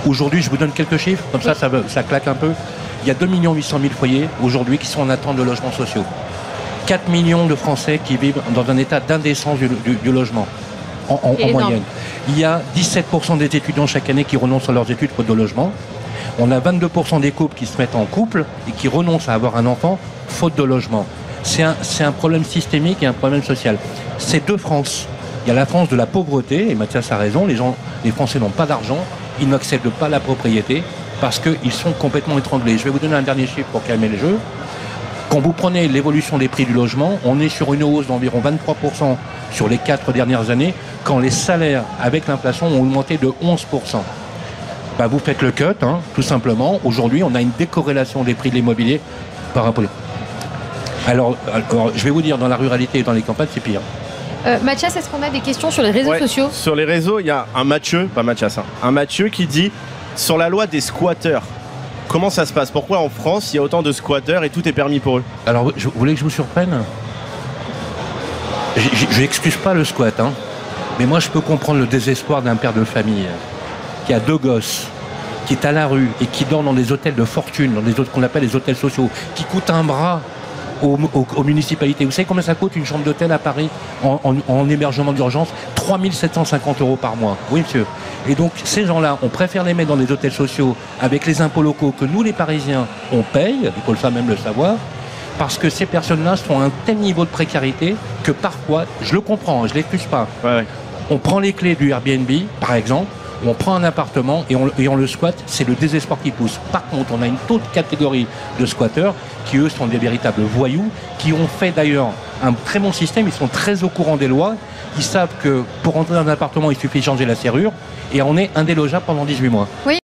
Aujourd'hui, je vous donne quelques chiffres, comme ça claque un peu. Il y a 2 800 000 foyers aujourd'hui qui sont en attente de logements sociaux. 4 millions de Français qui vivent dans un état d'indécence du logement, en moyenne. Il y a 17% des étudiants chaque année qui renoncent à leurs études faute de logement. On a 22% des couples qui se mettent en couple et qui renoncent à avoir un enfant faute de logement. C'est un problème systémique et un problème social. C'est deux France. Il y a la France de la pauvreté, et Mathias a raison, les Français n'ont pas d'argent, ils n'accèdent pas à la propriété parce qu'ils sont complètement étranglés. Je vais vous donner un dernier chiffre pour calmer le jeu. Quand vous prenez l'évolution des prix du logement, on est sur une hausse d'environ 23% sur les 4 dernières années, quand les salaires avec l'inflation ont augmenté de 11%. Bah, vous faites le cut, hein, tout simplement. Aujourd'hui, on a une décorrélation des prix de l'immobilier par rapport. Alors, je vais vous dire, dans la ruralité et dans les campagnes, c'est pire. Mathias, est-ce qu'on a des questions sur les réseaux sociaux? Sur les réseaux, il y a un Mathieu, pas Mathias, un Mathieu qui dit sur la loi des squatteurs. Comment ça se passe? Pourquoi en France il y a autant de squatteurs et tout est permis pour eux? Alors, vous voulez que je vous surprenne? Je n'excuse pas le squat, hein, mais moi je peux comprendre le désespoir d'un père de famille qui a 2 gosses, qui est à la rue et qui dort dans des hôtels de fortune, dans des autres qu'on appelle les hôtels sociaux, qui coûtent un bras aux municipalités. Vous savez combien ça coûte une chambre d'hôtel à Paris en hébergement d'urgence? 3 750 € par mois. Oui, monsieur. Et donc, ces gens-là, on préfère les mettre dans des hôtels sociaux avec les impôts locaux que nous, les Parisiens, on paye, il faut ça même le savoir, parce que ces personnes-là sont à un tel niveau de précarité que parfois, je le comprends, je ne l'excuse pas, on prend les clés du Airbnb, par exemple, on prend un appartement et on le squatte, c'est le désespoir qui pousse. Par contre, on a une autre catégorie de squatteurs qui, eux, sont des véritables voyous, qui ont fait d'ailleurs un très bon système, ils sont très au courant des lois, ils savent que pour entrer dans un appartement, il suffit de changer la serrure et on est indélogeable pendant 18 mois. Oui.